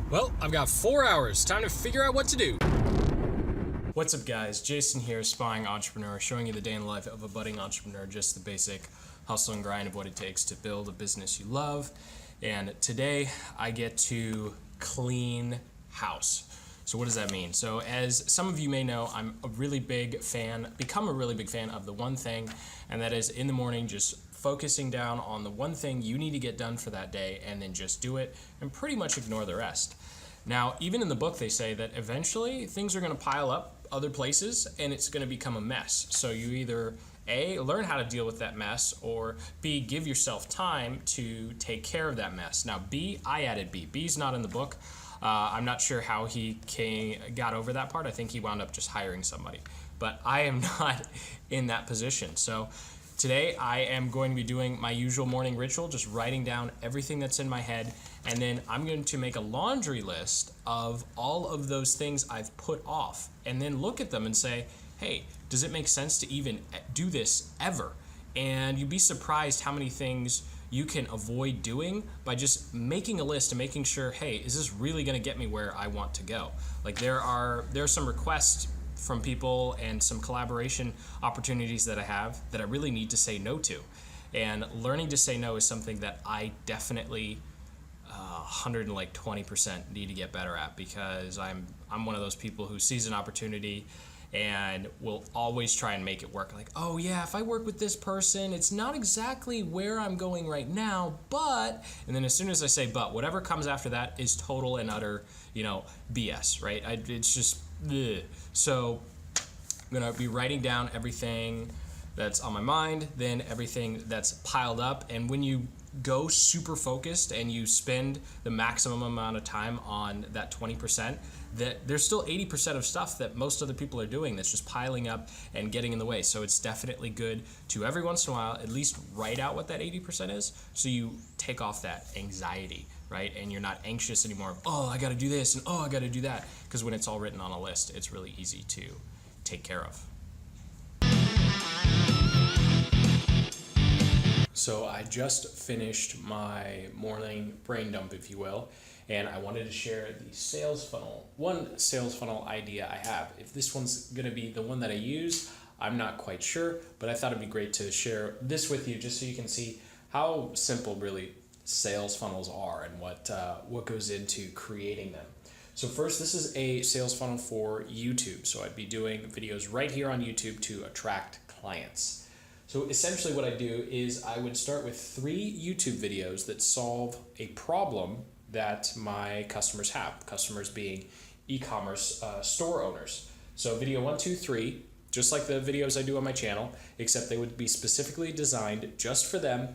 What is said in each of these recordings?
Well, I've got 4 hours. Time to figure out what to do. What's up, guys? Jason here, Aspiring Entrepreneur, showing you the day in the life of a budding entrepreneur, just the basic hustle and grind of what it takes to build a business you love. And today I get to clean house. So what does that mean? So as some of you may know, I'm a really big fan, become a really big fan of the one thing, and that is in the morning just focusing down on the one thing you need to get done for that day and then just do it and pretty much ignore the rest. Now, even in the book, they say that eventually things are going to pile up other places and it's going to become a mess. So you either A, learn how to deal with that mess, or B, give yourself time to take care of that mess. Now, B, I added B. B's not in the book. I'm not sure how he got over that part. I think he wound up just hiring somebody. But I am not in that position. So today I am going to be doing my usual morning ritual, just writing down everything that's in my head, and then I'm going to make a laundry list of all of those things I've put off, and then look at them and say, hey, does it make sense to even do this ever? And you'd be surprised how many things you can avoid doing by just making a list and making sure, hey, is this really going to get me where I want to go? Like there are some requests from people and some collaboration opportunities that I have that I really need to say no to. And learning to say no is something that I definitely 120% need to get better at, because I'm one of those people who sees an opportunity and will always try and make it work. Like, oh yeah, if I work with this person, it's not exactly where I'm going right now, but, and then as soon as I say but, whatever comes after that is total and utter, BS, right? It's just, ugh. So I'm gonna be writing down everything that's on my mind, then everything that's piled up. And when you go super focused and you spend the maximum amount of time on that 20%, that there's still 80% of stuff that most other people are doing that's just piling up and getting in the way. So it's definitely good to every once in a while at least write out what that 80% is, so you take off that anxiety, right? And you're not anxious anymore. Oh, I got to do this and oh, I got to do that. Because when it's all written on a list, it's really easy to take care of. So I just finished my morning brain dump, if you will, and I wanted to share the sales funnel. One sales funnel idea I have. If this one's going to be the one that I use, I'm not quite sure, but I thought it'd be great to share this with you just so you can see how simple really sales funnels are and what goes into creating them. So first, this is a sales funnel for YouTube. So I'd be doing videos right here on YouTube to attract clients. So essentially what I do is I would start with 3 YouTube videos that solve a problem that my customers have, customers being e-commerce store owners. So video 1, 2, 3, just like the videos I do on my channel, except they would be specifically designed just for them,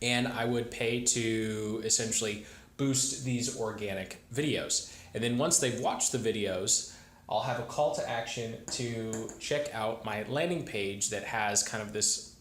and I would pay to essentially boost these organic videos. And then once they've watched the videos, I'll have a call to action to check out my landing page that has kind of this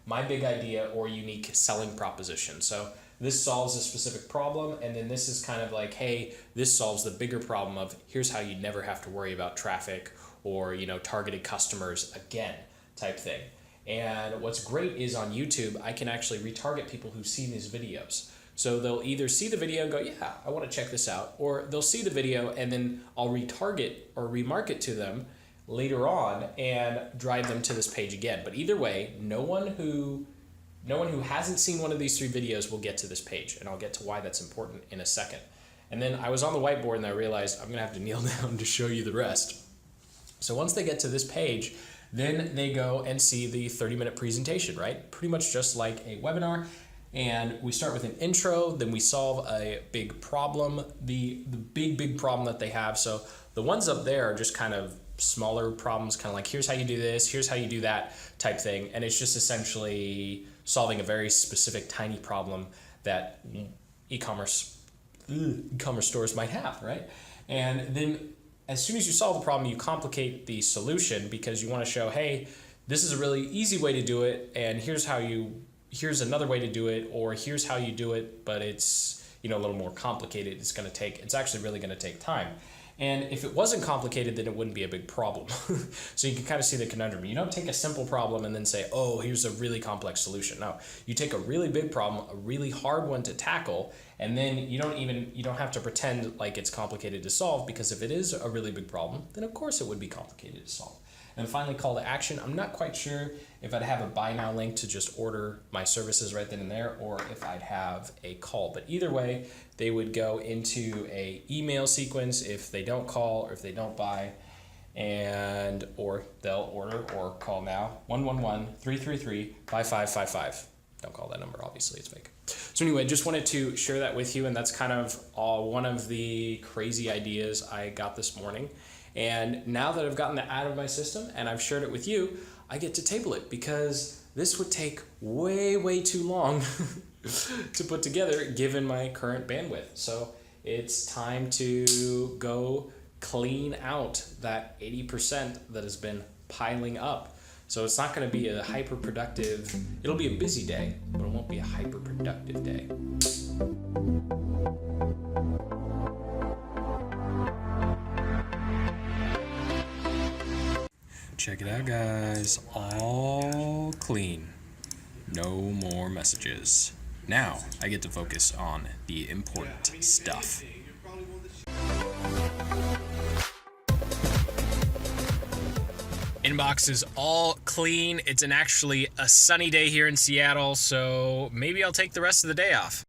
my big idea or unique selling proposition. So this solves a specific problem, and then this is kind of like, hey, this solves the bigger problem of here's how you never have to worry about traffic or targeted customers again type thing. And what's great is on YouTube, I can actually retarget people who've seen these videos. So they'll either see the video and go, yeah, I want to check this out, or they'll see the video and then I'll retarget or remarket to them later on and drive them to this page again. But either way, no one who hasn't seen one of these 3 videos will get to this page, and I'll get to why that's important in a second. And then I was on the whiteboard and I realized I'm gonna have to kneel down to show you the rest. So once they get to this page, then they go and see the 30-minute presentation, right? Pretty much just like a webinar. And we start with an intro, then we solve a big problem, the big problem that they have. So the ones up there are just kind of smaller problems, kind of like here's how you do this, here's how you do that type thing. And it's just essentially solving a very specific tiny problem that e-commerce stores might have, right? And then as soon as you solve the problem, you complicate the solution because you want to show, hey, this is a really easy way to do it, and here's another way to do it, or here's how you do it, but it's a little more complicated. It's actually really going to take time. And if it wasn't complicated, then it wouldn't be a big problem. So you can kind of see the conundrum. You don't take a simple problem and then say, oh, here's a really complex solution. No, you take a really big problem, a really hard one to tackle, and then you don't have to pretend like it's complicated to solve, because if it is a really big problem, then of course it would be complicated to solve. And finally, call to action. I'm not quite sure if I'd have a buy now link to just order my services right then and there, or if I'd have a call. But either way, they would go into a email sequence if they don't call or if they don't buy, and or they'll order or call now 111-333-5555. Don't call that number, obviously it's fake. So anyway, just wanted to share that with you, and that's kind of one of the crazy ideas I got this morning. And now that I've gotten that out of my system and I've shared it with you, I get to table it, because this would take way too long to put together given my current bandwidth. So it's time to go clean out that 80% that has been piling up. So it's not going to be a hyper productive, it'll be a busy day, but it won't be a hyper productive day. Check it out, guys. All clean. No more messages. Now I get to focus on the important stuff. Inbox is all clean. It's actually a sunny day here in Seattle, so maybe I'll take the rest of the day off.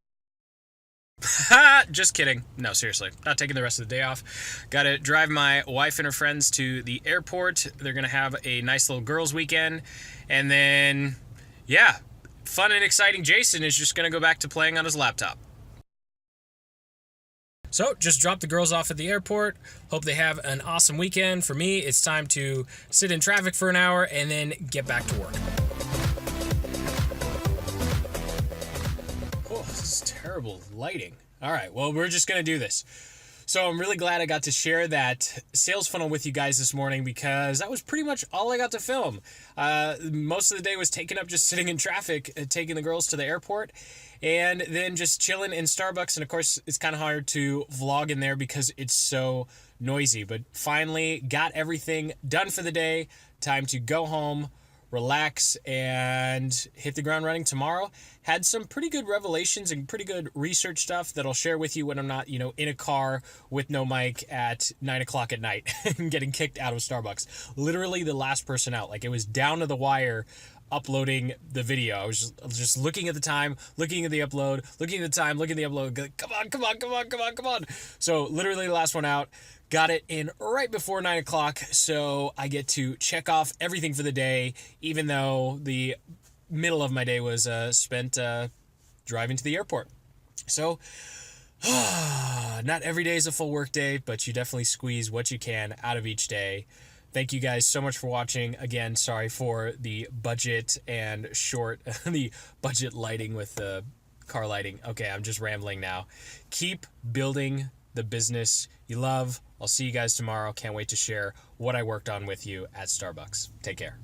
Just kidding. No, seriously. Not taking the rest of the day off. Got to drive my wife and her friends to the airport. They're going to have a nice little girls' weekend. And then, yeah, fun and exciting Jason is just going to go back to playing on his laptop. So, just dropped the girls off at the airport. Hope they have an awesome weekend. For me, it's time to sit in traffic for an hour and then get back to work. Oh, this is terrible lighting. All right, well, we're just going to do this. So I'm really glad I got to share that sales funnel with you guys this morning, because that was pretty much all I got to film. Most of the day was taken up just sitting in traffic, taking the girls to the airport, and then just chilling in Starbucks. And of course, it's kind of hard to vlog in there because it's so noisy. But finally got everything done for the day. Time to go home, relax, and hit the ground running tomorrow. Had some pretty good revelations and pretty good research stuff that I'll share with you when I'm not, in a car with no mic at 9 o'clock at night and getting kicked out of Starbucks. Literally the last person out. Like, it was down to the wire uploading the video. I was just looking at the time, looking at the upload, looking at the time, looking at the upload. Come on. So literally the last one out. Got it in right before 9 o'clock, so I get to check off everything for the day, even though the middle of my day was spent driving to the airport. So, not every day is a full work day, but you definitely squeeze what you can out of each day. Thank you guys so much for watching. Again, sorry for the budget and the budget lighting with the car lighting. Okay, I'm just rambling now. Keep building the business you love. I'll see you guys tomorrow. Can't wait to share what I worked on with you at Starbucks. Take care.